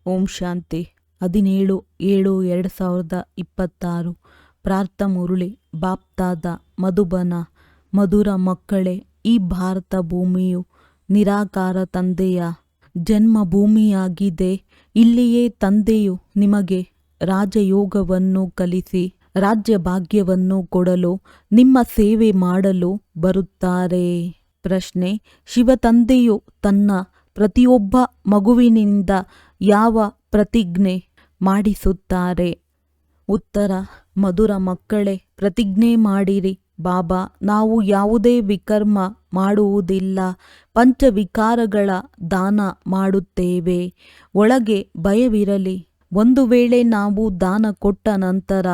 ಓಂ ಶಾಂತಿ 17/7/2026 ಪ್ರಾರ್ಥ ಮುರಳಿ ಬಾಪ್ತಾದ ಮಧುಬನ. ಮಧುರ ಮಕ್ಕಳೇ, ಈ ಭಾರತ ಭೂಮಿಯು ನಿರಾಕಾರ ತಂದೆಯ ಜನ್ಮಭೂಮಿಯಾಗಿದೆ. ಇಲ್ಲಿಯೇ ತಂದೆಯು ನಿಮಗೆ ರಾಜಯೋಗವನ್ನು ಕಲಿಸಿ ರಾಜ್ಯ ಭಾಗ್ಯವನ್ನು ಕೊಡಲು, ನಿಮ್ಮ ಸೇವೆ ಮಾಡಲು ಬರುತ್ತಾರೆ. ಪ್ರಶ್ನೆ: ಶಿವತಂದೆಯು ತನ್ನ ಪ್ರತಿಯೊಬ್ಬ ಮಗುವಿನಿಂದ ಯಾವ ಪ್ರತಿಜ್ಞೆ ಮಾಡಿಸುತ್ತಾರೆ? ಉತ್ತರ: ಮಧುರ ಮಕ್ಕಳೇ, ಪ್ರತಿಜ್ಞೆ ಮಾಡಿರಿ. ಬಾಬಾ, ನಾವು ಯಾವುದೇ ವಿಕರ್ಮ ಮಾಡುವುದಿಲ್ಲ, ಪಂಚವಿಕಾರಗಳ ದಾನ ಮಾಡುತ್ತೇವೆ. ಒಳಗೆ ಭಯವಿರಲಿ. ಒಂದು ವೇಳೆ ನಾವು ದಾನ ಕೊಟ್ಟ ನಂತರ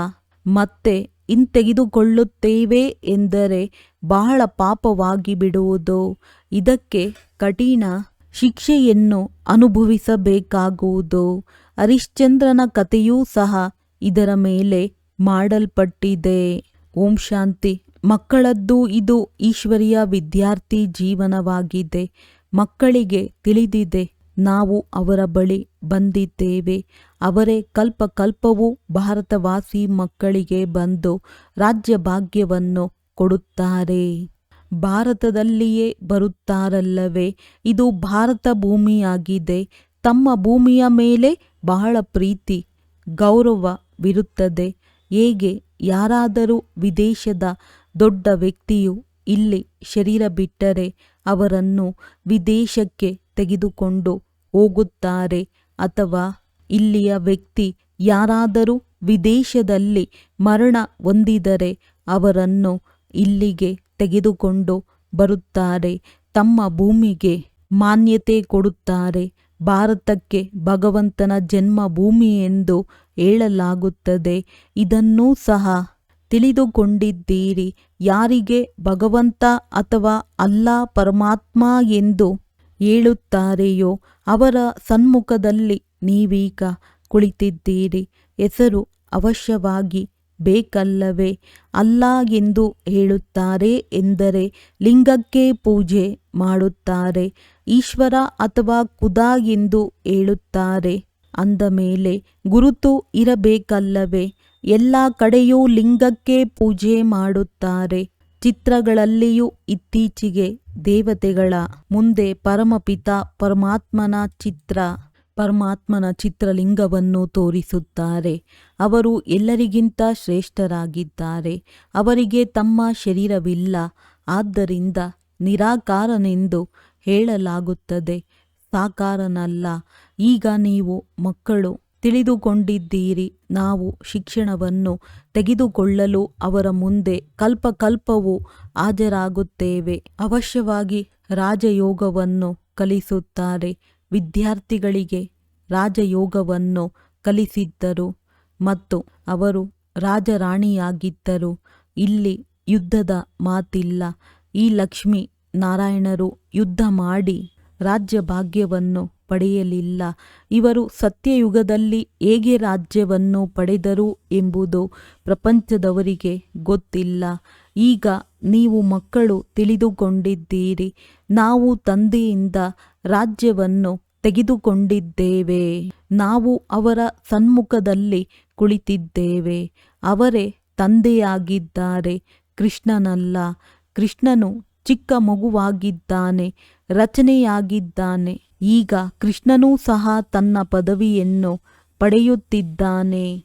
ಮತ್ತೆ ಹಿಂತೆಗೆದುಕೊಳ್ಳುತ್ತೇವೆ ಎಂದರೆ ಬಹಳ ಪಾಪವಾಗಿ ಬಿಡುವುದು. ಇದಕ್ಕೆ ಕಠಿಣ ಶಿಕ್ಷೆಯನ್ನು ಅನುಭವಿಸಬೇಕಾಗುವುದು. ಹರಿಶ್ಚಂದ್ರನ ಕಥೆಯೂ ಸಹ ಇದರ ಮೇಲೆ ಮಾಡಲ್ಪಟ್ಟಿದೆ. ಓಂ ಶಾಂತಿ. ಮಕ್ಕಳದ್ದು ಇದು ಈಶ್ವರೀಯ ವಿದ್ಯಾರ್ಥಿ ಜೀವನವಾಗಿದೆ. ಮಕ್ಕಳಿಗೆ ತಿಳಿದಿದೆ, ನಾವು ಅವರ ಬಳಿ ಬಂದಿದ್ದೇವೆ. ಅವರೇ ಕಲ್ಪಕಲ್ಪವೂ ಭಾರತವಾಸಿ ಮಕ್ಕಳಿಗೆ ಬಂದು ರಾಜ್ಯ ಭಾಗ್ಯವನ್ನು ಕೊಡುತ್ತಾರೆ. ಭಾರತದಲ್ಲಿಯೇ ಬರುತ್ತಾರಲ್ಲವೇ? ಇದು ಭಾರತ ಭೂಮಿಯಾಗಿದೆ. ತಮ್ಮ ಭೂಮಿಯ ಮೇಲೆ ಬಹಳ ಪ್ರೀತಿ ಗೌರವವಿರುತ್ತದೆ. ಹೇಗೆ ಯಾರಾದರೂ ವಿದೇಶದ ದೊಡ್ಡ ವ್ಯಕ್ತಿಯು ಇಲ್ಲಿ ಶರೀರ ಬಿಟ್ಟರೆ ಅವರನ್ನು ವಿದೇಶಕ್ಕೆ ತೆಗೆದುಕೊಂಡು ಹೋಗುತ್ತಾರೆ, ಅಥವಾ ಇಲ್ಲಿಯ ವ್ಯಕ್ತಿ ಯಾರಾದರೂ ವಿದೇಶದಲ್ಲಿ ಮರಣ ಹೊಂದಿದರೆ ಅವರನ್ನು ಇಲ್ಲಿಗೆ ತೆಗೆದುಕೊಂಡು ಬರುತ್ತಾರೆ, ತಮ್ಮ ಭೂಮಿಗೆ ಮಾನ್ಯತೆ ಕೊಡುತ್ತಾರೆ. ಭಾರತಕ್ಕೆ ಭಗವಂತನ ಜನ್ಮಭೂಮಿ ಎಂದು ಹೇಳಲಾಗುತ್ತದೆ. ಇದನ್ನೂ ಸಹ ತಿಳಿದುಕೊಂಡಿದ್ದೀರಿ. ಯಾರಿಗೆ ಭಗವಂತ ಅಥವಾ ಅಲ್ಲಾ ಪರಮಾತ್ಮ ಎಂದು ಹೇಳುತ್ತಾರೆಯೋ ಅವರ ಸನ್ಮುಖದಲ್ಲಿ ನೀವೀಗ ಕುಳಿತಿದ್ದೀರಿ. ಹೆಸರು ಅವಶ್ಯವಾಗಿ ಬೇಕಲ್ಲವೇ? ಅಲ್ಲಾ ಎಂದು ಹೇಳುತ್ತಾರೆ ಎಂದರೆ ಲಿಂಗಕ್ಕೆ ಪೂಜೆ ಮಾಡುತ್ತಾರೆ. ಈಶ್ವರ ಅಥವಾ ಖುದಾ ಎಂದು ಹೇಳುತ್ತಾರೆ ಅಂದ ಮೇಲೆ ಗುರುತು ಇರಬೇಕಲ್ಲವೇ? ಎಲ್ಲ ಕಡೆಯೂ ಲಿಂಗಕ್ಕೆ ಪೂಜೆ ಮಾಡುತ್ತಾರೆ. ಚಿತ್ರಗಳಲ್ಲಿಯೂ ಇತ್ತೀಚೆಗೆ ದೇವತೆಗಳ ಮುಂದೆ ಪರಮಪಿತ ಪರಮಾತ್ಮನ ಚಿತ್ರಲಿಂಗವನ್ನು ತೋರಿಸುತ್ತಾರೆ. ಅವರು ಎಲ್ಲರಿಗಿಂತ ಶ್ರೇಷ್ಠರಾಗಿದ್ದಾರೆ. ಅವರಿಗೆ ತಮ್ಮ ಶರೀರವಿಲ್ಲ, ಆದ್ದರಿಂದ ನಿರಾಕಾರನೆಂದು ಹೇಳಲಾಗುತ್ತದೆ, ಸಾಕಾರನಲ್ಲ. ಈಗ ನೀವು ಮಕ್ಕಳು ತಿಳಿದುಕೊಂಡಿದ್ದೀರಿ. ನಾವು ಶಿಕ್ಷಣವನ್ನು ತೆಗೆದುಕೊಳ್ಳಲು ಅವರ ಮುಂದೆ ಕಲ್ಪಕಲ್ಪವೂ ಹಾಜರಾಗುತ್ತೇವೆ. ಅವಶ್ಯವಾಗಿ ರಾಜಯೋಗವನ್ನು ಕಲಿಸುತ್ತಾರೆ. ವಿದ್ಯಾರ್ಥಿಗಳಿಗೆ ರಾಜಯೋಗವನ್ನು ಕಲಿಸಿದ್ದರು ಮತ್ತು ಅವರು ರಾಜರಾಣಿಯಾಗಿದ್ದರು. ಇಲ್ಲಿ ಯುದ್ಧದ ಮಾತಿಲ್ಲ. ಈ ಲಕ್ಷ್ಮೀ ನಾರಾಯಣರು ಯುದ್ಧ ಮಾಡಿ ರಾಜ್ಯ ಭಾಗ್ಯವನ್ನು ಪಡೆಯಲಿಲ್ಲ. ಇವರು ಸತ್ಯಯುಗದಲ್ಲಿ ಹೇಗೆ ರಾಜ್ಯವನ್ನು ಪಡೆದರು ಎಂಬುದು ಪ್ರಪಂಚದವರಿಗೆ ಗೊತ್ತಿಲ್ಲ. ಈಗ ನೀವು ಮಕ್ಕಳು ತಿಳಿದುಕೊಂಡಿದ್ದೀರಿ. ನಾವು ತಂದೆಯಿಂದ ರಾಜ್ಯವನ್ನು ತೆಗೆದುಕೊಂಡಿದ್ದೇವೆ. ನಾವು ಅವರ ಸನ್ಮುಖದಲ್ಲಿ ಕುಳಿತಿದ್ದೇವೆ. ಅವರೇ ತಂದೆಯಾಗಿದ್ದಾರೆ, ಕೃಷ್ಣನಲ್ಲ. ಕೃಷ್ಣನು ಚಿಕ್ಕ ಮಗುವಾಗಿದ್ದಾನೆ, ರಚನೆಯಾಗಿದ್ದಾನೆ. ಈಗ ಕೃಷ್ಣನೂ ಸಹ ತನ್ನ ಪದವಿಯನ್ನು ಪಡೆಯುತ್ತಿದ್ದಾನೆ.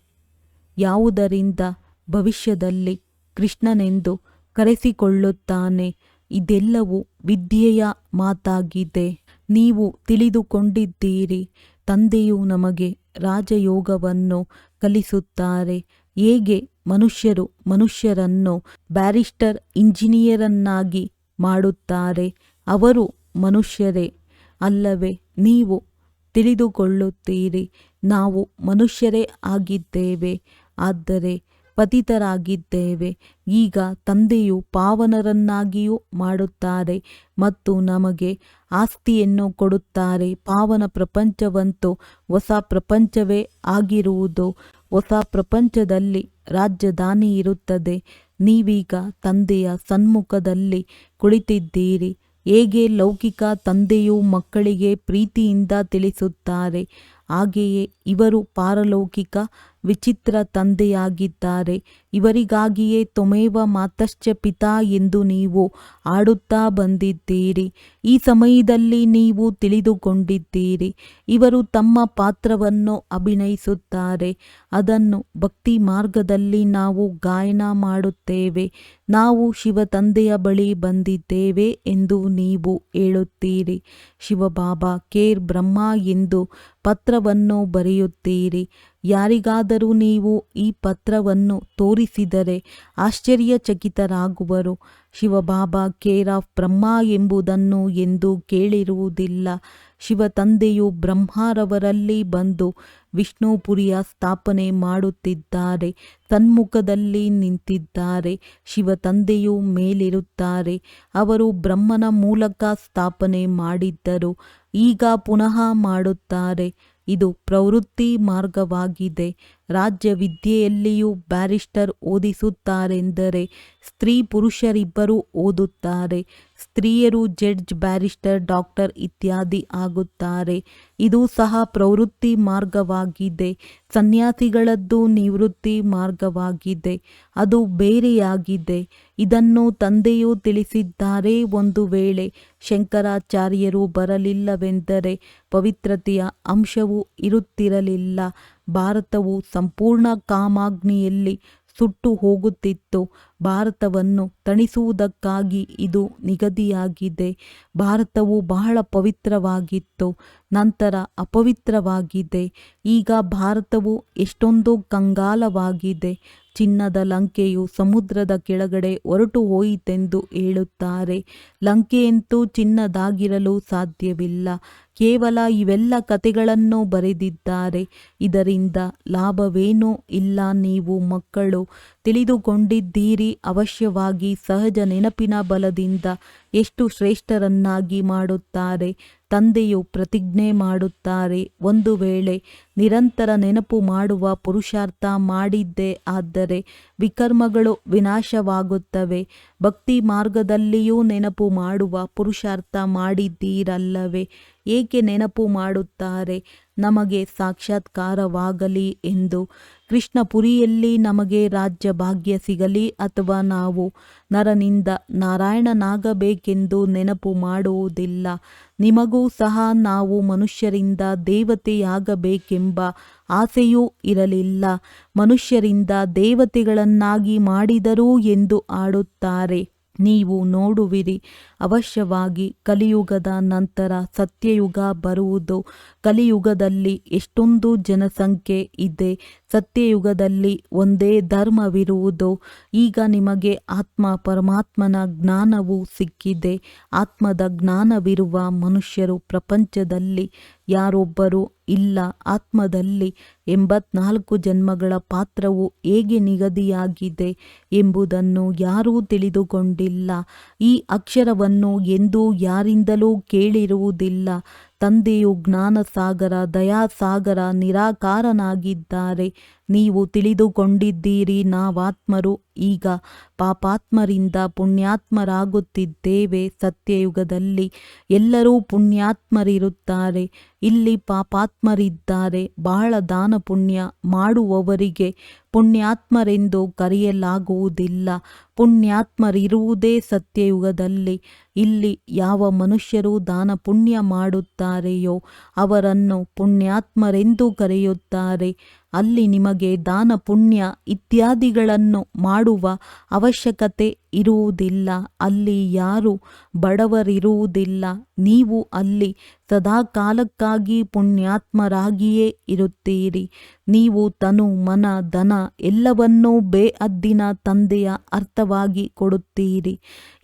ಯಾವುದರಿಂದ ಭವಿಷ್ಯದಲ್ಲಿ ಕೃಷ್ಣನೆಂದು ಕರೆಸಿಕೊಳ್ಳುತ್ತಾನೆ. ಇದೆಲ್ಲವೂ ವಿದ್ಯೆಯ ಮಾತಾಗಿದೆ. ನೀವು ತಿಳಿದುಕೊಂಡಿದ್ದೀರಿ. ತಂದೆಯು ನಮಗೆ ರಾಜಯೋಗವನ್ನು ಕಲಿಸುತ್ತಾರೆ. ಹೇಗೆ ಮನುಷ್ಯರನ್ನು ಬ್ಯಾರಿಸ್ಟರ್, ಇಂಜಿನಿಯರನ್ನಾಗಿ ಮಾಡುತ್ತಾರೆ. ಅವರು ಮನುಷ್ಯರೇ ಅಲ್ಲವೇ? ನೀವು ತಿಳಿದುಕೊಳ್ಳುತ್ತೀರಿ, ನಾವು ಮನುಷ್ಯರೇ ಆಗಿದ್ದೇವೆ, ಆದರೆ ಪತಿತರಾಗಿದ್ದೇವೆ. ಈಗ ತಂದೆಯು ಪಾವನರನ್ನಾಗಿಯೂ ಮಾಡುತ್ತಾರೆ ಮತ್ತು ನಮಗೆ ಆಸ್ತಿಯನ್ನು ಕೊಡುತ್ತಾರೆ. ಪಾವನ ಪ್ರಪಂಚವಂತೂ ಹೊಸ ಪ್ರಪಂಚವೇ ಆಗಿರುವುದು. ಹೊಸ ಪ್ರಪಂಚದಲ್ಲಿ ರಾಜಧಾನಿ ಇರುತ್ತದೆ. ನೀವೀಗ ತಂದೆಯ ಸನ್ಮುಖದಲ್ಲಿ ಕುಳಿತಿದ್ದೀರಿ. ಹೇಗೆ ಲೌಕಿಕ ತಂದೆಯು ಮಕ್ಕಳಿಗೆ ಪ್ರೀತಿಯಿಂದ ತಿಳಿಸುತ್ತಾರೆ, ಹಾಗೆಯೇ ಇವರು ಪಾರಲೌಕಿಕ ವಿಚಿತ್ರ ತಂದೆಯಾಗಿದ್ದಾರೆ. ಇವರಿಗಾಗಿಯೇ ತ್ವಮೇವ ಮಾತಶ್ಚ ಪಿತಾ ಎಂದು ನೀವು ಆಡುತ್ತಾ ಬಂದಿದ್ದೀರಿ. ಈ ಸಮಯದಲ್ಲಿ ನೀವು ತಿಳಿದುಕೊಂಡಿದ್ದೀರಿ, ಇವರು ತಮ್ಮ ಪಾತ್ರವನ್ನು ಅಭಿನಯಿಸುತ್ತಾರೆ. ಅದನ್ನು ಭಕ್ತಿ ಮಾರ್ಗದಲ್ಲಿ ನಾವು ಗಾಯನ ಮಾಡುತ್ತೇವೆ. ನಾವು ಶಿವ ತಂದೆಯ ಬಳಿ ಬಂದಿದ್ದೇವೆ ಎಂದು ನೀವು ಹೇಳುತ್ತೀರಿ. ಶಿವಬಾಬಾ ಕೇರ್ ಬ್ರಹ್ಮ ಎಂದು ಪತ್ರವನ್ನು ಬರೆಯುತ್ತೀರಿ. ಯಾರಿಗಾದರೂ ನೀವು ಈ ಪತ್ರವನ್ನು ತೋರಿಸಿದರೆ ಆಶ್ಚರ್ಯಚಕಿತರಾಗುವರು. ಶಿವಬಾಬಾ ಕೇರ್ ಆಫ್ ಬ್ರಹ್ಮ ಎಂಬುದನ್ನು ಎಂದೂ ಕೇಳಿರುವುದಿಲ್ಲ. ಶಿವ ತಂದೆಯು ಬ್ರಹ್ಮರವರಲ್ಲಿ ಬಂದು ವಿಷ್ಣುಪುರಿಯ ಸ್ಥಾಪನೆ ಮಾಡುತ್ತಿದ್ದಾರೆ. ಸನ್ಮುಖದಲ್ಲಿ ನಿಂತಿದ್ದಾರೆ. ಶಿವ ತಂದೆಯು ಮೇಲಿರುತ್ತಾರೆ. ಅವರು ಬ್ರಹ್ಮನ ಮೂಲಕ ಸ್ಥಾಪನೆ ಮಾಡಿದ್ದರು, ಈಗ ಪುನಃ ಮಾಡುತ್ತಾರೆ. ಇದು ಪ್ರವೃತ್ತಿ ಮಾರ್ಗವಾಗಿದೆ. ರಾಜ್ಯ ವಿದ್ಯೆಯಲ್ಲಿಯೂ ಬ್ಯಾರಿಸ್ಟರ್ ಓದಿಸುತ್ತಾರೆಂದರೆ ಸ್ತ್ರೀ ಪುರುಷರಿಬ್ಬರೂ ಓದುತ್ತಾರೆ. ಸ್ತ್ರೀಯರು ಜಡ್ಜ್, ಬ್ಯಾರಿಸ್ಟರ್, ಡಾಕ್ಟರ್ ಇತ್ಯಾದಿ ಆಗುತ್ತಾರೆ. ಇದು ಸಹ ಪ್ರವೃತ್ತಿ ಮಾರ್ಗವಾಗಿದೆ. ಸನ್ಯಾಸಿಗಳದ್ದು ನಿವೃತ್ತಿ ಮಾರ್ಗವಾಗಿದೆ. ಅದು ಬೇರೆಯಾಗಿದೆ. ಇದನ್ನು ತಂದೆಯು ತಿಳಿಸಿದ್ದಾರೆ. ಒಂದು ವೇಳೆ ಶಂಕರಾಚಾರ್ಯರು ಬರಲಿಲ್ಲವೆಂದರೆ ಪವಿತ್ರತೆಯ ಅಂಶವೂ ಇರುತ್ತಿರಲಿಲ್ಲ. ಭಾರತವು ಸಂಪೂರ್ಣ ಕಾಮಾಗ್ನಿಯಲ್ಲಿ ಸುಟ್ಟು ಹೋಗುತ್ತಿತ್ತು. ಭಾರತವನ್ನು ತಣಿಸುವುದಕ್ಕಾಗಿ ಇದು ನಿಗದಿಯಾಗಿದೆ. ಭಾರತವು ಬಹಳ ಪವಿತ್ರವಾಗಿತ್ತು, ನಂತರ ಅಪವಿತ್ರವಾಗಿದೆ. ಈಗ ಭಾರತವು ಎಷ್ಟೊಂದು ಕಂಗಾಲವಾಗಿದೆ. ಚಿನ್ನದ ಲಂಕೆಯು ಸಮುದ್ರದ ಕೆಳಗಡೆ ಹೊರಟು ಹೋಯಿತೆಂದು ಹೇಳುತ್ತಾರೆ. ಲಂಕೆಯಂತೂ ಚಿನ್ನದಾಗಿರಲು ಸಾಧ್ಯವಿಲ್ಲ. ಕೇವಲ ಇವೆಲ್ಲ ಕಥೆಗಳನ್ನು ಬರೆದಿದ್ದಾರೆ. ಇದರಿಂದ ಲಾಭವೇನೂ ಇಲ್ಲ. ನೀವು ಮಕ್ಕಳು ತಿಳಿದುಕೊಂಡಿದ್ದೀರಿ. ಅವಶ್ಯವಾಗಿ ಸಹಜ ನೆನಪಿನ ಬಲದಿಂದ ಎಷ್ಟು ಶ್ರೇಷ್ಠರನ್ನಾಗಿ ಮಾಡುತ್ತಾರೆ. ತಂದೆಯು ಪ್ರತಿಜ್ಞೆ ಮಾಡುತ್ತಾರೆ, ಒಂದು ವೇಳೆ ನಿರಂತರ ನೆನಪು ಮಾಡುವ ಪುರುಷಾರ್ಥ ಮಾಡಿದ್ದೇ ಆದರೆ ವಿಕರ್ಮಗಳು ವಿನಾಶವಾಗುತ್ತವೆ. ಭಕ್ತಿ ಮಾರ್ಗದಲ್ಲಿಯೂ ನೆನಪು ಮಾಡುವ ಪುರುಷಾರ್ಥ ಮಾಡಿದ್ದೀರಲ್ಲವೇ? ಏಕೆ ನೆನಪು ಮಾಡುತ್ತಾರೆ? ನಮಗೆ ಸಾಕ್ಷಾತ್ಕಾರವಾಗಲಿ ಎಂದು. ಕೃಷ್ಣಪುರಿಯಲ್ಲಿ ನಮಗೆ ರಾಜ್ಯ ಭಾಗ್ಯ ಸಿಗಲಿ ಅಥವಾ ನಾವು ನರನಿಂದ ನಾರಾಯಣನಾಗಬೇಕೆಂದು ನೆನಪು ಮಾಡುವುದಿಲ್ಲ. ನಿಮಗೂ ಸಹ ನಾವು ಮನುಷ್ಯರಿಂದ ದೇವತೆಯಾಗಬೇಕೆಂಬ ಆಸೆಯೂ ಇರಲಿಲ್ಲ. ಮನುಷ್ಯರಿಂದ ದೇವತೆಗಳನ್ನಾಗಿ ಮಾಡಿದರು ಎಂದು ಆಡುತ್ತಾರೆ. ನೀವು ನೋಡುವಿರಿ, ಅವಶ್ಯವಾಗಿ ಕಲಿಯುಗದ ನಂತರ ಸತ್ಯಯುಗ ಬರುವುದು. ಕಲಿಯುಗದಲ್ಲಿ ಎಷ್ಟೊಂದು ಜನಸಂಖ್ಯೆ ಇದೆ. ಸತ್ಯಯುಗದಲ್ಲಿ ಒಂದೇ ಧರ್ಮವಿರುವುದು. ಈಗ ನಿಮಗೆ ಆತ್ಮ ಪರಮಾತ್ಮನ ಜ್ಞಾನವೂ ಸಿಕ್ಕಿದೆ. ಆತ್ಮದ ಜ್ಞಾನವಿರುವ ಮನುಷ್ಯರು ಪ್ರಪಂಚದಲ್ಲಿ ಯಾರೊಬ್ಬರೂ ಇಲ್ಲ. ಆತ್ಮದಲ್ಲಿ 84 ಜನ್ಮಗಳ ಪಾತ್ರವು ಹೇಗೆ ನಿಗದಿಯಾಗಿದೆ ಎಂಬುದನ್ನು ಯಾರೂ ತಿಳಿದುಕೊಂಡಿಲ್ಲ. ಈ ಅಕ್ಷರವನ್ನು ಎಂದೂ ಯಾರಿಂದಲೂ ಕೇಳಿರುವುದಿಲ್ಲ. ತಂದೆಯು ಜ್ಞಾನಸಾಗರ, ದಯಾಸಾಗರ, ನಿರಾಕಾರನಾಗಿದ್ದಾರೆ. ನೀವು ತಿಳಿದುಕೊಂಡಿದ್ದೀರಿ, ನಾವಾತ್ಮರು ಈಗ ಪಾಪಾತ್ಮರಿಂದ ಪುಣ್ಯಾತ್ಮರಾಗುತ್ತಿದ್ದೇವೆ. ಸತ್ಯಯುಗದಲ್ಲಿ ಎಲ್ಲರೂ ಪುಣ್ಯಾತ್ಮರಿರುತ್ತಾರೆ. ಇಲ್ಲಿ ಪಾಪಾತ್ಮರಿದ್ದಾರೆ. ಬಹಳ ದಾನ ಪುಣ್ಯ ಮಾಡುವವರಿಗೆ ಪುಣ್ಯಾತ್ಮರೆಂದು ಕರೆಯಲಾಗುವುದಿಲ್ಲ. ಪುಣ್ಯಾತ್ಮರಿರುವುದೇ ಸತ್ಯಯುಗದಲ್ಲಿ. ಇಲ್ಲಿ ಯಾವ ಮನುಷ್ಯರು ದಾನ ಪುಣ್ಯ ಮಾಡುತ್ತಾರೆಯೋ ಅವರನ್ನು ಪುಣ್ಯಾತ್ಮರೆಂದು ಕರೆಯುತ್ತಾರೆ. ಅಲ್ಲಿ ನಿಮಗೆ ದಾನ ಪುಣ್ಯ ಇತ್ಯಾದಿಗಳನ್ನು ಮಾಡುವ ಅವಶ್ಯಕತೆ ಇರುವುದಿಲ್ಲ. ಅಲ್ಲಿ ಯಾರೂ ಬಡವರಿರುವುದಿಲ್ಲ. ನೀವು ಅಲ್ಲಿ ಸದಾಕಾಲಕ್ಕಾಗಿ ಪುಣ್ಯಾತ್ಮರಾಗಿಯೇ ಇರುತ್ತೀರಿ. ನೀವು ತನು, ಮನ, ಧನ ಎಲ್ಲವನ್ನೂ ಬೇಅದ್ದಿನ ತಂದೆಯ ಅರ್ಥವಾಗಿ ಕೊಡುತ್ತೀರಿ.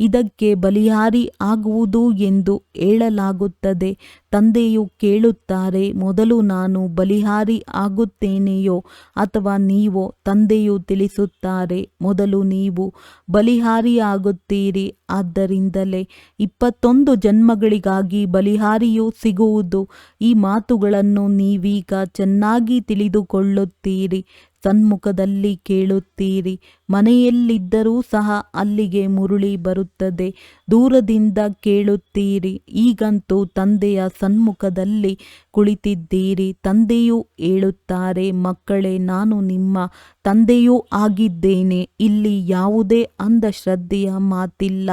ಇದಕ್ಕೆ ಬಲಿಹಾರಿ ಆಗುವುದು ಎಂದು ಹೇಳಲಾಗುತ್ತದೆ. ತಂದೆಯು ಕೇಳುತ್ತಾರೆ, ಮೊದಲು ನಾನು ಬಲಿಹಾರಿ ಆಗುತ್ತೇನೆಯೋ ಅಥವಾ ನೀವೋ? ತಂದೆಯು ತಿಳಿಸುತ್ತಾರೆ, ಮೊದಲು ನೀವು ಬಲಿಹಾರಿ ಆಗುತ್ತೀರಿ. ಆದ್ದರಿಂದಲೇ 21 ಜನ್ಮಗಳಿಗಾಗಿ ಬಲಿಹಾರಿಯು ಸಿಗುವುದು. ಈ ಮಾತುಗಳನ್ನು ನೀವೀಗ ಚೆನ್ನಾಗಿ ತಿಳಿದುಕೊಳ್ಳುತ್ತೀರಿ. ಸನ್ಮುಖದಲ್ಲಿ ಕೇಳುತ್ತೀರಿ. ಮನೆಯಲ್ಲಿದ್ದರೂ ಸಹ ಅಲ್ಲಿಗೆ ಮುರುಳಿ ಬರುತ್ತದೆ. ದೂರದಿಂದ ಕೇಳುತ್ತೀರಿ. ಈಗಂತೂ ತಂದೆಯ ಸನ್ಮುಖದಲ್ಲಿ ಕುಳಿತಿದ್ದೀರಿ. ತಂದೆಯೂ ಹೇಳುತ್ತಾರೆ, ಮಕ್ಕಳೇ, ನಾನು ನಿಮ್ಮ ತಂದೆಯೂ ಆಗಿದ್ದೇನೆ. ಇಲ್ಲಿ ಯಾವುದೇ ಅಂಧಶ್ರದ್ಧೆಯ ಮಾತಿಲ್ಲ.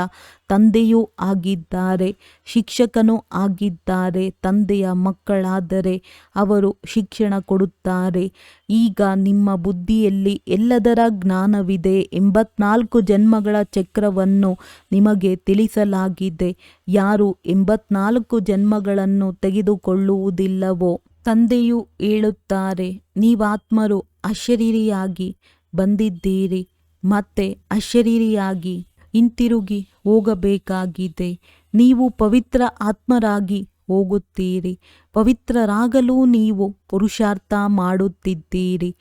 ತಂದೆಯೂ ಆಗಿದ್ದಾರೆ, ಶಿಕ್ಷಕನೂ ಆಗಿದ್ದಾರೆ. ತಂದೆಯ ಮಕ್ಕಳಾದರೆ ಅವರು ಶಿಕ್ಷಣ ಕೊಡುತ್ತಾರೆ. ಈಗ ನಿಮ್ಮ ಬುದ್ಧಿಯಲ್ಲಿ ಎಲ್ಲದರ ಜ್ಞಾನವಿದೆ. 84 ಜನ್ಮಗಳ ಚಕ್ರವನ್ನು ನಿಮಗೆ ತಿಳಿಸಲಾಗಿದೆ. ಯಾರು 84 ಜನ್ಮಗಳನ್ನು ತೆಗೆದುಕೊಳ್ಳುವುದಿಲ್ಲವೋ, ತಂದೆಯು ಹೇಳುತ್ತಾರೆ, ನೀವಾತ್ಮರು ಅಶರೀರಿಯಾಗಿ ಬಂದಿದ್ದೀರಿ, ಮತ್ತೆ ಅಶರೀರಿಯಾಗಿ ಹಿಂತಿರುಗಿ ಹೋಗಬೇಕಾಗಿದೆ. ನೀವು ಪವಿತ್ರ ಆತ್ಮರಾಗಿ ಹೋಗುತ್ತೀರಿ. ಪವಿತ್ರರಾಗಲು ನೀವು ಪುರುಷಾರ್ಥ ಮಾಡುತ್ತಿದ್ದೀರಿ.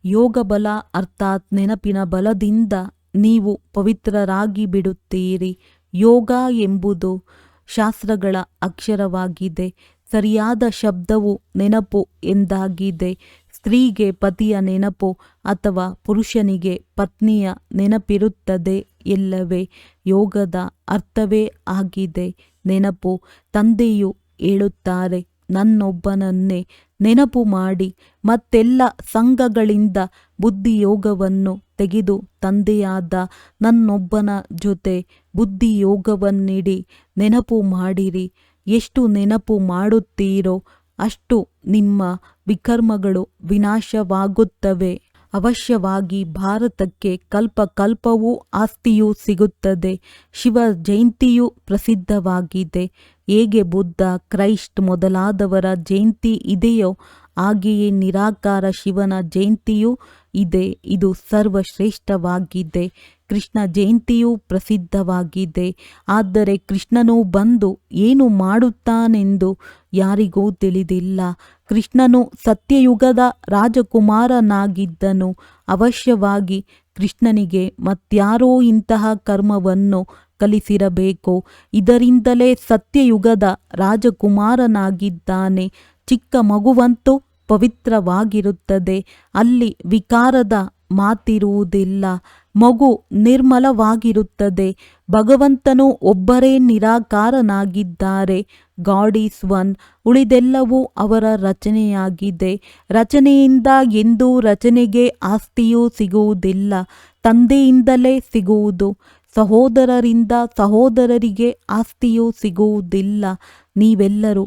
ಯೋಗ ಬಲ ಅರ್ಥಾತ್ ನೆನಪಿನ ಬಲದಿಂದ ನೀವು ಪವಿತ್ರರಾಗಿ ಬಿಡುತ್ತೀರಿ. ಯೋಗ ಎಂಬುದು ಶಾಸ್ತ್ರಗಳ ಅಕ್ಷರವಾಗಿದೆ. ಸರಿಯಾದ ಶಬ್ದವು ನೆನಪು ಎಂದಾಗಿದೆ. ಸ್ತ್ರೀಗೆ ಪತಿಯ ನೆನಪು ಅಥವಾ ಪುರುಷನಿಗೆ ಪತ್ನಿಯ ನೆನಪಿರುತ್ತದೆ ಎಲ್ಲವೇ ಯೋಗದ ಅರ್ಥವೇ ಆಗಿದೆ. ನೆನಪು. ತಂದೆಯು ಹೇಳುತ್ತಾರೆ, ನನ್ನೊಬ್ಬನನ್ನೇ ನೆನಪು ಮಾಡಿ. ಮತ್ತೆಲ್ಲ ಸಂಘಗಳಿಂದ ಬುದ್ಧಿಯೋಗವನ್ನು ತೆಗೆದು ತಂದೆಯಾದ ನನ್ನೊಬ್ಬನ ಜೊತೆ ಬುದ್ಧಿಯೋಗವನ್ನಿಡಿ ನೆನಪು ಮಾಡಿರಿ. ಎಷ್ಟು ನೆನಪು ಮಾಡುತ್ತೀರೋ ಅಷ್ಟು ನಿಮ್ಮ ವಿಕರ್ಮಗಳು ವಿನಾಶವಾಗುತ್ತವೆ. ಅವಶ್ಯವಾಗಿ ಭಾರತಕ್ಕೆ ಕಲ್ಪವೂ ಆಸ್ತಿಯೂ ಸಿಗುತ್ತದೆ. ಶಿವ ಜಯಂತಿಯು ಪ್ರಸಿದ್ಧವಾಗಿದೆ. ಹೇಗೆ ಬುದ್ಧ, ಕ್ರೈಸ್ಟ್ ಮೊದಲಾದವರ ಜಯಂತಿ ಇದೆಯೋ ಹಾಗೆಯೇ ನಿರಾಕಾರ ಶಿವನ ಜಯಂತಿಯೂ ಇದೆ. ಇದು ಸರ್ವಶ್ರೇಷ್ಠವಾಗಿದೆ. ಕೃಷ್ಣ ಜಯಂತಿಯೂ ಪ್ರಸಿದ್ಧವಾಗಿದೆ. ಆದರೆ ಕೃಷ್ಣನು ಬಂದು ಏನು ಮಾಡುತ್ತಾನೆಂದು ಯಾರಿಗೂ ತಿಳಿದಿಲ್ಲ. ಕೃಷ್ಣನು ಸತ್ಯಯುಗದ ರಾಜಕುಮಾರನಾಗಿದ್ದನು. ಅವಶ್ಯವಾಗಿ ಕೃಷ್ಣನಿಗೆ ಮತ್ಯಾರೋ ಇಂತಹ ಕರ್ಮವನ್ನು ಕಲಿಸಿರಬೇಕು. ಇದರಿಂದಲೇ ಸತ್ಯಯುಗದ ರಾಜಕುಮಾರನಾಗಿದ್ದಾನೆ. ಚಿಕ್ಕ ಮಗುವಂತೂ ಪವಿತ್ರವಾಗಿರುತ್ತದೆ. ಅಲ್ಲಿ ವಿಕಾರದ ಮಾತಿರುವುದಿಲ್ಲ. ಮಗು ನಿರ್ಮಲವಾಗಿರುತ್ತದೆ. ಭಗವಂತನು ಒಬ್ಬರೇ ನಿರಾಕಾರನಾಗಿದ್ದಾರೆ. God is one. ಉಳಿದೆಲ್ಲವೂ ಅವರ ರಚನೆಯಾಗಿದೆ. ರಚನೆಯಿಂದ ಎಂದೂ ರಚನೆಗೆ ಆಸ್ತಿಯೂ ಸಿಗುವುದಿಲ್ಲ. ತಂದೆಯಿಂದಲೇ ಸಿಗುವುದು. ಸಹೋದರರಿಂದ ಸಹೋದರರಿಗೆ ಆಸ್ತಿಯೂ ಸಿಗುವುದಿಲ್ಲ. ನೀವೆಲ್ಲರೂ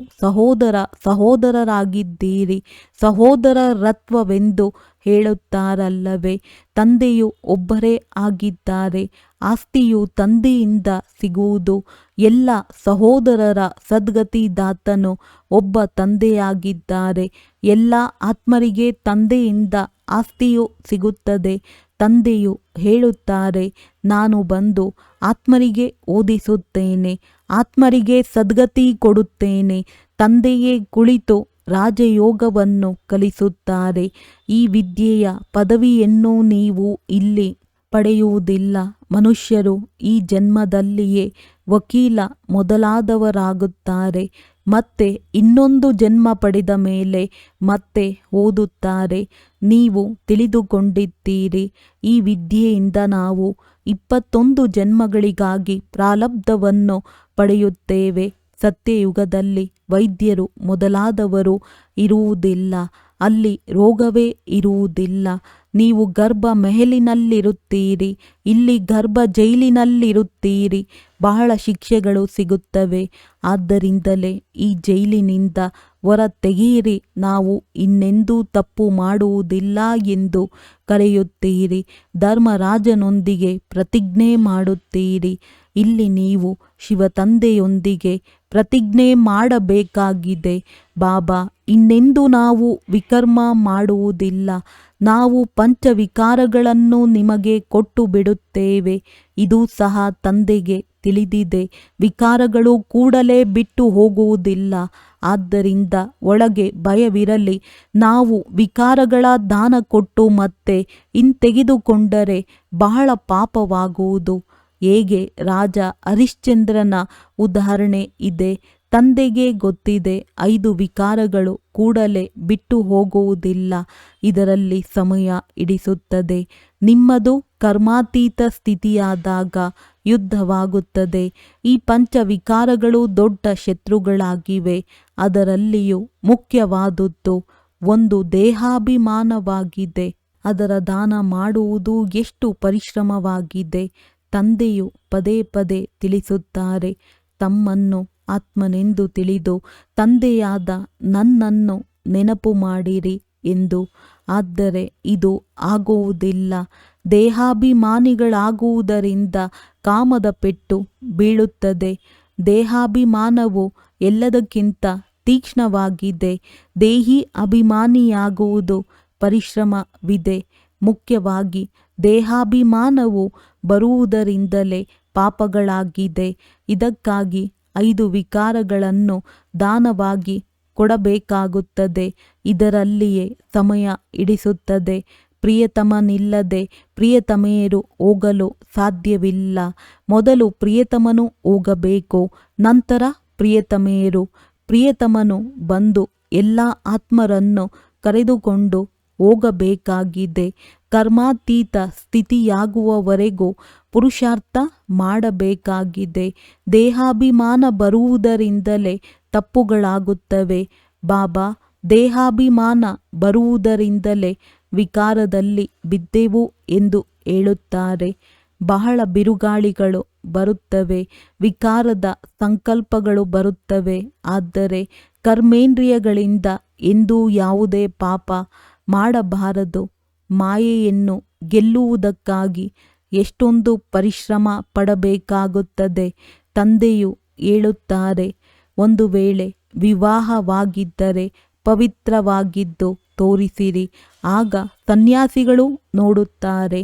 ಸಹೋದರರಾಗಿದ್ದೀರಿ. ಸಹೋದರರತ್ವವೆಂದು ಹೇಳುತ್ತಾರಲ್ಲವೇ. ತಂದೆಯು ಒಬ್ಬರೇ ಆಗಿದ್ದಾರೆ. ಆಸ್ತಿಯು ತಂದೆಯಿಂದ ಸಿಗುವುದು. ಎಲ್ಲ ಸಹೋದರರ ಸದ್ಗತಿದಾತನು ಒಬ್ಬ ತಂದೆಯಾಗಿದ್ದಾರೆ. ಎಲ್ಲ ಆತ್ಮರಿಗೆ ತಂದೆಯಿಂದ ಆಸ್ತಿಯು ಸಿಗುತ್ತದೆ. ತಂದೆಯು ಹೇಳುತ್ತಾರೆ, ನಾನು ಬಂದು ಆತ್ಮರಿಗೆ ಓದಿಸುತ್ತೇನೆ, ಆತ್ಮರಿಗೆ ಸದ್ಗತಿ ಕೊಡುತ್ತೇನೆ. ತಂದೆಯೇ ಕುಳಿತು ರಾಜಯೋಗವನ್ನು ಕಲಿಸುತ್ತಾರೆ. ಈ ವಿದ್ಯೆಯ ಪದವಿಯನ್ನು ನೀವು ಇಲ್ಲಿ ಪಡೆಯುವುದಿಲ್ಲ. ಮನುಷ್ಯರು ಈ ಜನ್ಮದಲ್ಲಿಯೇ ವಕೀಲ ಮೊದಲಾದವರಾಗುತ್ತಾರೆ. ಮತ್ತೆ ಇನ್ನೊಂದು ಜನ್ಮ ಪಡೆದ ಮೇಲೆ ಮತ್ತೆ ಓದುತ್ತಾರೆ. ನೀವು ತಿಳಿದುಕೊಂಡಿದ್ದೀರಿ, ಈ ವಿದ್ಯೆಯಿಂದ ನಾವು 21 ಜನ್ಮಗಳಿಗಾಗಿ ಪ್ರಾರಬ್ಧವನ್ನು ಪಡೆಯುತ್ತೇವೆ. ಸತ್ಯಯುಗದಲ್ಲಿ ವೈದ್ಯರು ಮೊದಲಾದವರು ಇರುವುದಿಲ್ಲ. ಅಲ್ಲಿ ರೋಗವೇ ಇರುವುದಿಲ್ಲ. ನೀವು ಗರ್ಭ ಮೆಹಲಿನಲ್ಲಿರುತ್ತೀರಿ. ಇಲ್ಲಿ ಗರ್ಭ ಜೈಲಿನಲ್ಲಿರುತ್ತೀರಿ. ಬಹಳ ಶಿಕ್ಷೆಗಳು ಸಿಗುತ್ತವೆ. ಆದ್ದರಿಂದಲೇ ಈ ಜೈಲಿನಿಂದ ಹೊರ ತೆಗೆಯಿರಿ. ನಾವು ಇನ್ನೆಂದೂ ತಪ್ಪು ಮಾಡುವುದಿಲ್ಲ ಎಂದು ಕರೆಯುತ್ತೀರಿ. ಧರ್ಮರಾಜನೊಂದಿಗೆ ಪ್ರತಿಜ್ಞೆ ಮಾಡುತ್ತೀರಿ. ಇಲ್ಲಿ ನೀವು ಶಿವತಂದೆಯೊಂದಿಗೆ ಪ್ರತಿಜ್ಞೆ ಮಾಡಬೇಕಾಗಿದೆ. ಬಾಬಾ, ಇನ್ನೆಂದೂ ನಾವು ವಿಕರ್ಮ ಮಾಡುವುದಿಲ್ಲ. ನಾವು ಪಂಚವಿಕಾರಗಳನ್ನು ನಿಮಗೆ ಕೊಟ್ಟು ಬಿಡುತ್ತೇವೆ. ಇದು ಸಹ ತಂದೆಗೆ ತಿಳಿದಿದೆ. ವಿಕಾರಗಳು ಕೂಡಲೇ ಬಿಟ್ಟು ಹೋಗುವುದಿಲ್ಲ. ಆದ್ದರಿಂದ ಒಳಗೆ ಭಯವಿರಲಿ. ನಾವು ವಿಕಾರಗಳ ದಾನ ಕೊಟ್ಟು ಮತ್ತೆ ಹಿಂತೆಗೆದುಕೊಂಡರೆ ಬಹಳ ಪಾಪವಾಗುವುದು. ಹೇಗೆ ರಾಜ ಹರಿಶ್ಚಂದ್ರನ ಉದಾಹರಣೆ ಇದೆ. ತಂದೆಗೆ ಗೊತ್ತಿದೆ 5 ವಿಕಾರಗಳು ಕೂಡಲೇ ಬಿಟ್ಟು ಹೋಗುವುದಿಲ್ಲ, ಇದರಲ್ಲಿ ಸಮಯ ಹಿಡಿಸುತ್ತದೆ. ನಿಮ್ಮದು ಕರ್ಮಾತೀತ ಸ್ಥಿತಿಯಾದಾಗ ಯುದ್ಧವಾಗುತ್ತದೆ. ಈ 5 ವಿಕಾರಗಳು ದೊಡ್ಡ ಶತ್ರುಗಳಾಗಿವೆ. ಅದರಲ್ಲಿಯೂ ಮುಖ್ಯವಾದುದು ಒಂದು ದೇಹಾಭಿಮಾನವಾಗಿದೆ. ಅದರ ದಾನ ಮಾಡುವುದು ಎಷ್ಟು ಪರಿಶ್ರಮವಾಗಿದೆ. ತಂದೆಯು ಪದೇ ಪದೇ ತಿಳಿಸುತ್ತಾರೆ, ತಮ್ಮನ್ನು ಆತ್ಮನೆಂದು ತಿಳಿದು ತಂದೆಯಾದ ನನ್ನನ್ನು ನೆನಪು ಮಾಡಿರಿ ಎಂದು. ಆದರೆ ಇದು ಆಗುವುದಿಲ್ಲ. ದೇಹಾಭಿಮಾನಿಗಳಾಗುವುದರಿಂದ ಕಾಮದ ಪೆಟ್ಟು ಬೀಳುತ್ತದೆ. ದೇಹಾಭಿಮಾನವು ಎಲ್ಲದಕ್ಕಿಂತ ತೀಕ್ಷ್ಣವಾಗಿದೆ. ದೇಹಿ ಅಭಿಮಾನಿಯಾಗುವುದು ಪರಿಶ್ರಮವಿದೆ. ಮುಖ್ಯವಾಗಿ ದೇಹಾಭಿಮಾನವು ಬರುವುದರಿಂದಲೇ ಪಾಪಗಳಾಗಿದೆ. ಇದಕ್ಕಾಗಿ 5 ವಿಕಾರಗಳನ್ನು ದಾನವಾಗಿ ಕೊಡಬೇಕಾಗುತ್ತದೆ. ಇದರಲ್ಲಿಯೇ ಸಮಯ ಹಿಡಿಸುತ್ತದೆ. ಪ್ರಿಯತಮನಿಲ್ಲದೆ ಪ್ರಿಯತಮೆಯರು ಹೋಗಲು ಸಾಧ್ಯವಿಲ್ಲ. ಮೊದಲು ಪ್ರಿಯತಮನು ಹೋಗಬೇಕು, ನಂತರ ಪ್ರಿಯತಮೆಯರು. ಪ್ರಿಯತಮನು ಬಂದು ಎಲ್ಲ ಆತ್ಮರನ್ನು ಕರೆದುಕೊಂಡು ಹೋಗಬೇಕಾಗಿದೆ. ಕರ್ಮಾತೀತ ಸ್ಥಿತಿಯಾಗುವವರೆಗೂ ಪುರುಷಾರ್ಥ ಮಾಡಬೇಕಾಗಿದೆ. ದೇಹಾಭಿಮಾನ ಬರುವುದರಿಂದಲೇ ತಪ್ಪುಗಳಾಗುತ್ತವೆ. ಬಾಬಾ ದೇಹಾಭಿಮಾನ ಬರುವುದರಿಂದಲೇ ವಿಕಾರದಲ್ಲಿ ಬಿದ್ದೆವು ಎಂದು ಹೇಳುತ್ತಾರೆ. ಬಹಳ ಬಿರುಗಾಳಿಗಳು ಬರುತ್ತವೆ, ವಿಕಾರದ ಸಂಕಲ್ಪಗಳು ಬರುತ್ತವೆ. ಆದರೆ ಕರ್ಮೇಂದ್ರಿಯಗಳಿಂದ ಎಂದೂ ಯಾವುದೇ ಪಾಪ ಮಾಡಬಾರದು. ಮಾಯೆಯನ್ನು ಗೆಲ್ಲುವುದಕ್ಕಾಗಿ ಎಷ್ಟೊಂದು ಪರಿಶ್ರಮ ಪಡಬೇಕಾಗುತ್ತದೆ. ತಂದೆಯು ಹೇಳುತ್ತಾರೆ, ಒಂದು ವೇಳೆ ವಿವಾಹವಾಗಿದ್ದರೆ ಪವಿತ್ರವಾಗಿದ್ದು ತೋರಿಸಿರಿ. ಆಗ ಸನ್ಯಾಸಿಗಳು ನೋಡುತ್ತಾರೆ,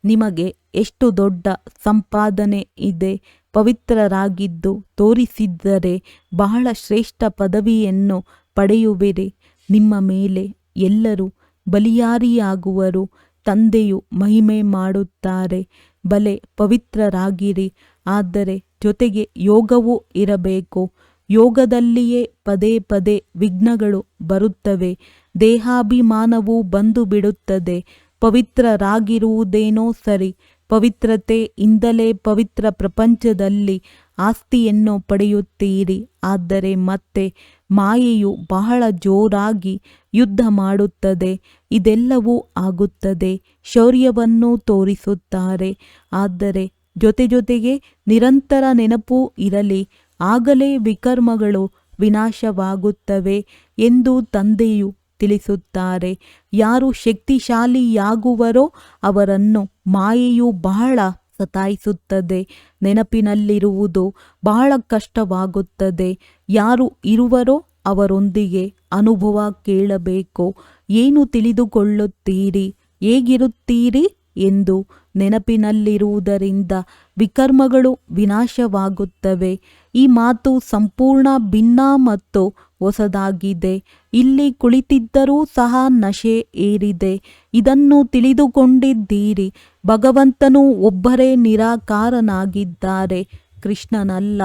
ನಿಮಗೆ ಎಷ್ಟು ದೊಡ್ಡ ಸಂಪಾದನೆ ಇದೆ. ಪವಿತ್ರರಾಗಿದ್ದು ತೋರಿಸಿದ್ದರೆ ಬಹಳ ಶ್ರೇಷ್ಠ ಪದವಿಯನ್ನು ಪಡೆಯುವಿರಿ. ನಿಮ್ಮ ಮೇಲೆ ಎಲ್ಲರೂ ಬಲಿಯಾರಿಯಾಗುವರು. ತಂದೆಯು ಮಹಿಮೆ ಮಾಡುತ್ತಾರೆ, ಬಲೆ ಪವಿತ್ರರಾಗಿರಿ. ಆದರೆ ಜೊತೆಗೆ ಯೋಗವೂ ಇರಬೇಕು. ಯೋಗದಲ್ಲಿಯೇ ಪದೇ ಪದೇ ವಿಘ್ನಗಳು ಬರುತ್ತವೆ. ದೇಹಾಭಿಮಾನವು ಬಂದು ಬಿಡುತ್ತದೆ. ಪವಿತ್ರರಾಗಿರುವುದೇನೋ ಸರಿ, ಪವಿತ್ರತೆಯಿಂದಲೇ ಪವಿತ್ರ ಪ್ರಪಂಚದಲ್ಲಿ ಆಸ್ತಿಯನ್ನು ಪಡೆಯುತ್ತೀರಿ. ಆದರೆ ಮತ್ತೆ ಮಾಯೆಯು ಬಹಳ ಜೋರಾಗಿ ಯುದ್ಧ ಮಾಡುತ್ತದೆ. ಇದೆಲ್ಲವೂ ಆಗುತ್ತದೆ. ಶೌರ್ಯವನ್ನು ತೋರಿಸುತ್ತಾರೆ. ಆದರೆ ಜೊತೆಗೆ ನಿರಂತರ ನೆನಪು ಇರಲಿ, ಆಗಲೇ ವಿಕರ್ಮಗಳು ವಿನಾಶವಾಗುತ್ತವೆ ಎಂದು ತಂದೆಯು ತಿಳಿಸುತ್ತಾರೆ. ಯಾರು ಶಕ್ತಿಶಾಲಿಯಾಗುವರೋ ಅವರನ್ನು ಮಾಯೆಯು ಬಹಳ ಸತಾಯಿಸುತ್ತದೆ. ನೆನಪಿನಲ್ಲಿರುವುದು ಬಹಳ ಕಷ್ಟವಾಗುತ್ತದೆ. ಯಾರು ಇರುವರೋ ಅವರೊಂದಿಗೆ ಅನುಭವ ಕೇಳಬೇಕು. ಏನು ತಿಳಿದುಕೊಳ್ಳುತ್ತೀರಿ, ಹೇಗಿರುತ್ತೀರಿ ಎಂದು. ನೆನಪಿನಲ್ಲಿರುವುದರಿಂದ ವಿಕರ್ಮಗಳು ವಿನಾಶವಾಗುತ್ತವೆ. ಈ ಮಾತು ಸಂಪೂರ್ಣ ಭಿನ್ನ ಮತ್ತು ಹೊಸದಾಗಿದೆ. ಇಲ್ಲಿ ಕುಳಿತಿದ್ದರೂ ಸಹ ನಶೆ ಏರಿದೆ. ಇದನ್ನು ತಿಳಿದುಕೊಂಡಿದ್ದೀರಿ. ಭಗವಂತನು ಒಬ್ಬರೇ ನಿರಾಕಾರನಾಗಿದ್ದಾರೆ, ಕೃಷ್ಣನಲ್ಲ.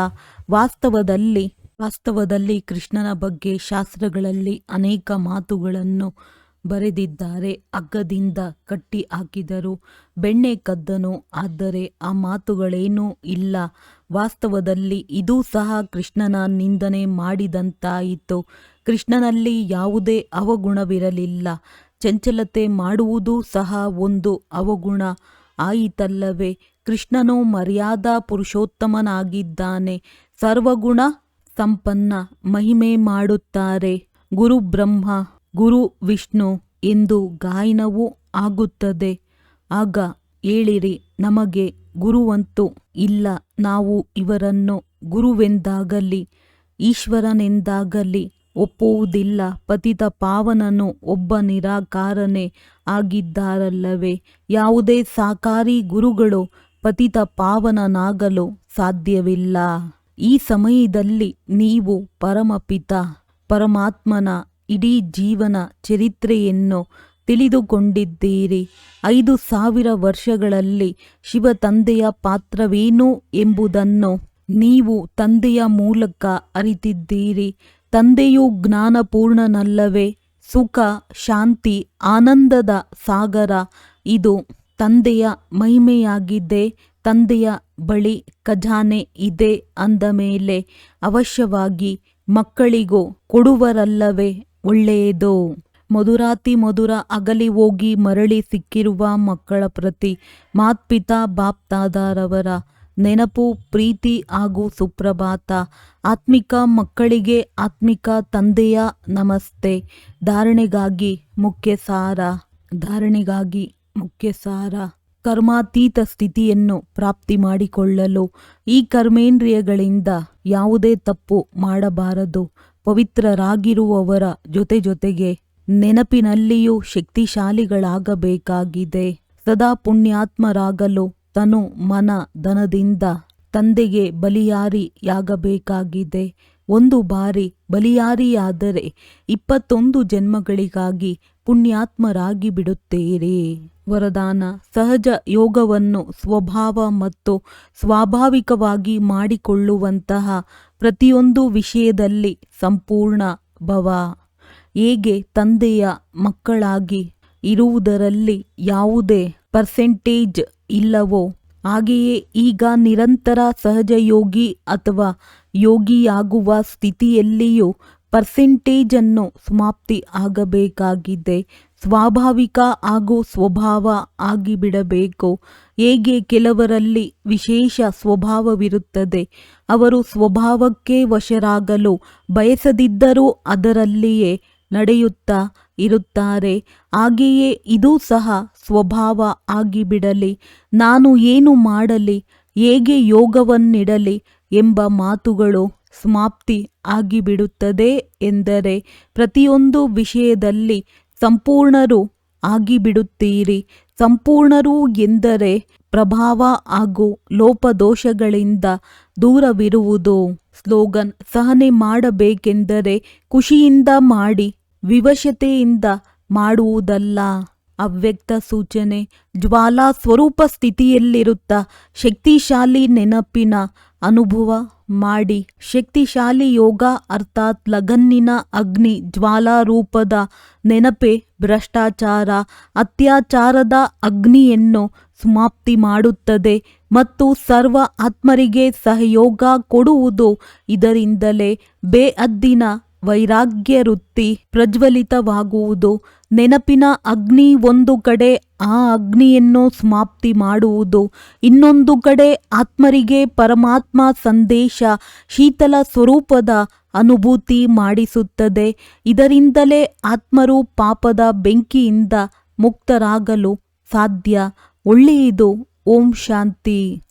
ವಾಸ್ತವದಲ್ಲಿ ಕೃಷ್ಣನ ಬಗ್ಗೆ ಶಾಸ್ತ್ರಗಳಲ್ಲಿ ಅನೇಕ ಮಾತುಗಳನ್ನು ಬರೆದಿದ್ದಾರೆ. ಹಗ್ಗದಿಂದ ಕಟ್ಟಿ ಹಾಕಿದರು, ಬೆಣ್ಣೆ ಕದ್ದನು, ಆದರೆ ಆ ಮಾತುಗಳೇನೂ ಇಲ್ಲ. ವಾಸ್ತವದಲ್ಲಿ ಇದೂ ಸಹ ಕೃಷ್ಣನ ನಿಂದನೆ ಮಾಡಿದಂತಾಯಿತು. ಕೃಷ್ಣನಲ್ಲಿ ಯಾವುದೇ ಅವಗುಣವಿರಲಿಲ್ಲ. ಚಂಚಲತೆ ಮಾಡುವುದೂ ಸಹ ಒಂದು ಅವಗುಣ ಆಯಿತಲ್ಲವೇ? ಕೃಷ್ಣನು ಮರ್ಯಾದಾ ಪುರುಷೋತ್ತಮನಾಗಿದ್ದಾನೆ, ಸರ್ವಗುಣ ಸಂಪನ್ನ. ಮಹಿಮೆ ಮಾಡುತ್ತಾರೆ, ಗುರು ಬ್ರಹ್ಮ ಗುರು ವಿಷ್ಣು ಎಂದು ಗಾಯನವೂ ಆಗುತ್ತದೆ. ಆಗ ಹೇಳಿರಿ, ನಮಗೆ ಗುರುವಂತೂ ಇಲ್ಲ. ನಾವು ಇವರನ್ನು ಗುರುವೆಂದಾಗಲಿ ಈಶ್ವರನೆಂದಾಗಲಿ ಒಪ್ಪುವುದಿಲ್ಲ. ಪತಿತ ಪಾವನನು ಒಬ್ಬ ನಿರಾಕಾರನೇ ಆಗಿದ್ದಾರಲ್ಲವೇ? ಯಾವುದೇ ಸಾಕಾರಿ ಗುರುಗಳು ಪತಿತ ಪಾವನನಾಗಲು ಸಾಧ್ಯವಿಲ್ಲ. ಈ ಸಮಯದಲ್ಲಿ ನೀವು ಪರಮಪಿತ ಪರಮಾತ್ಮನ ಇಡೀ ಜೀವನ ಚರಿತ್ರೆಯನ್ನು ತಿಳಿದುಕೊಂಡಿದ್ದೀರಿ. 5000 ವರ್ಷಗಳಲ್ಲಿ ಶಿವ ತಂದೆಯ ಪಾತ್ರವೇನು ಎಂಬುದನ್ನು ನೀವು ತಂದೆಯ ಮೂಲಕ ಅರಿತಿದ್ದೀರಿ. ತಂದೆಯು ಜ್ಞಾನಪೂರ್ಣನಲ್ಲವೇ? ಸುಖ, ಶಾಂತಿ, ಆನಂದದ ಸಾಗರ ಇದು ತಂದೆಯ ಮಹಿಮೆಯಾಗಿದೆ. ತಂದೆಯ ಬಳಿ ಖಜಾನೆ ಇದೆ ಅಂದ ಮೇಲೆ ಅವಶ್ಯವಾಗಿ ಮಕ್ಕಳಿಗೂ ಕೊಡುವರಲ್ಲವೇ? ಒಳ್ಳೆಯದು. ಮಧುರಾತಿ ಮಧುರ ಅಗಲಿ ಹೋಗಿ ಮರಳಿ ಸಿಕ್ಕಿರುವ ಮಕ್ಕಳ ಪ್ರತಿ ಮಾತ್ಪಿತಾ ಬಾಪ್ದಾದಾರವರ ನೆನಪು, ಪ್ರೀತಿ ಹಾಗೂ ಸುಪ್ರಭಾತ. ಆತ್ಮಿಕ ಮಕ್ಕಳಿಗೆ ಆತ್ಮಿಕ ತಂದೆಯ ನಮಸ್ತೆ. ಧಾರಣೆಗಾಗಿ ಮುಖ್ಯ ಸಾರ ಕರ್ಮಾತೀತ ಸ್ಥಿತಿಯನ್ನು ಪ್ರಾಪ್ತಿ ಮಾಡಿಕೊಳ್ಳಲು ಈ ಕರ್ಮೇಂದ್ರಿಯಗಳಿಂದ ಯಾವುದೇ ತಪ್ಪು ಮಾಡಬಾರದು. ಪವಿತ್ರರಾಗಿರುವವರ ಜೊತೆಗೆ ನೆನಪಿನಲ್ಲಿಯೂ ಶಕ್ತಿಶಾಲಿಗಳಾಗಬೇಕಾಗಿದೆ. ಸದಾ ಪುಣ್ಯಾತ್ಮರಾಗಲು ತನು ಮನ ಧನದಿಂದ ತಂದೆಗೆ ಬಲಿಯಾರಿಯಾಗಬೇಕಾಗಿದೆ. ಒಂದು ಬಾರಿ ಬಲಿಯಾರಿಯಾದರೆ 21 ಜನ್ಮಗಳಿಗಾಗಿ ಪುಣ್ಯಾತ್ಮರಾಗಿ ಬಿಡುತ್ತೀರಿ. ವರದಾನ: ಸಹಜ ಯೋಗವನ್ನು ಸ್ವಭಾವ ಮತ್ತು ಸ್ವಾಭಾವಿಕವಾಗಿ ಮಾಡಿಕೊಳ್ಳುವಂತಹ ಪ್ರತಿಯೊಂದು ವಿಷಯದಲ್ಲಿ ಸಂಪೂರ್ಣ ಭವ. ಹೇಗೆ ತಂದೆಯ ಮಕ್ಕಳಾಗಿ ಇರುವುದರಲ್ಲಿ ಯಾವುದೇ ಪರ್ಸೆಂಟೇಜ್ ಇಲ್ಲವೋ ಹಾಗೆಯೇ ಈಗ ನಿರಂತರ ಸಹಜಯೋಗಿ ಅಥವಾ ಯೋಗಿಯಾಗುವ ಸ್ಥಿತಿಯಲ್ಲಿಯೂ ಪರ್ಸೆಂಟೇಜನ್ನು ಸಮಾಪ್ತಿ ಆಗಬೇಕಾಗಿದೆ. ಸ್ವಾಭಾವಿಕ ಹಾಗೂ ಸ್ವಭಾವ ಆಗಿಬಿಡಬೇಕು. ಹೇಗೆ ಕೆಲವರಲ್ಲಿ ವಿಶೇಷ ಸ್ವಭಾವವಿರುತ್ತದೆ, ಅವರು ಸ್ವಭಾವಕ್ಕೆ ವಶರಾಗಲು ಬಯಸದಿದ್ದರೂ ಅದರಲ್ಲಿಯೇ ನಡೆಯುತ್ತಾ ಇರುತ್ತಾರೆ. ಹಾಗೆಯೇ ಇದೂ ಸಹ ಸ್ವಭಾವ ಆಗಿಬಿಡಲಿ. ನಾನು ಏನು ಮಾಡಲಿ, ಹೇಗೆ ಯೋಗವನ್ನಿಡಲಿ ಎಂಬ ಮಾತುಗಳು ಸಮಾಪ್ತಿ ಆಗಿಬಿಡುತ್ತದೆ. ಎಂದರೆ ಪ್ರತಿಯೊಂದು ವಿಷಯದಲ್ಲಿ ಸಂಪೂರ್ಣರು ಆಗಿಬಿಡುತ್ತೀರಿ. ಸಂಪೂರ್ಣರು ಎಂದರೆ ಪ್ರಭಾವ ಹಾಗೂ ಲೋಪದೋಷಗಳಿಂದ ದೂರವಿರುವುದು. ಸ್ಲೋಗನ್: ಸಹನೆ ಮಾಡಬೇಕೆಂದರೆ ಖುಷಿಯಿಂದ ಮಾಡಿ, ವಿವಶತೆಯಿಂದ ಮಾಡುವುದಲ್ಲ. ಅವ್ಯಕ್ತ ಸೂಚನೆ: ಜ್ವಾಲಾ ಸ್ವರೂಪ ಸ್ಥಿತಿಯಲ್ಲಿರುತ್ತಾ ಶಕ್ತಿಶಾಲಿ ನೆನಪಿನ ಅನುಭವ ಮಾಡಿ. ಶಕ್ತಿಶಾಲಿ ಯೋಗ ಅರ್ಥಾತ್ ಲಗನ್ನಿನ ಅಗ್ನಿ ಜ್ವಾಲಾ ರೂಪದ ನೆನಪೇ ಭ್ರಷ್ಟಾಚಾರ, ಅತ್ಯಾಚಾರದ ಅಗ್ನಿಯನ್ನು ಸಮಾಪ್ತಿ ಮಾಡುತ್ತದೆ ಮತ್ತು ಸರ್ವ ಆತ್ಮರಿಗೆ ಸಹಯೋಗ ಕೊಡುವುದು. ಇದರಿಂದಲೇ ಬೇಹದ್ದಿನ ವೈರಾಗ್ಯ ವೃತ್ತಿ ಪ್ರಜ್ವಲಿತವಾಗುವುದು. ನೆನಪಿನ ಅಗ್ನಿ ಒಂದು ಕಡೆ ಆ ಅಗ್ನಿಯನ್ನು ಸಮಾಪ್ತಿ ಮಾಡುವುದು, ಇನ್ನೊಂದು ಕಡೆ ಆತ್ಮರಿಗೆ ಪರಮಾತ್ಮ ಸಂದೇಶ ಶೀತಲ ಸ್ವರೂಪದ ಅನುಭೂತಿ ಮಾಡಿಸುತ್ತದೆ. ಇದರಿಂದಲೇ ಆತ್ಮರು ಪಾಪದ ಬೆಂಕಿಯಿಂದ ಮುಕ್ತರಾಗಲು ಸಾಧ್ಯ. ಒಳ್ಳೆಯದು. ಓಂ ಶಾಂತಿ.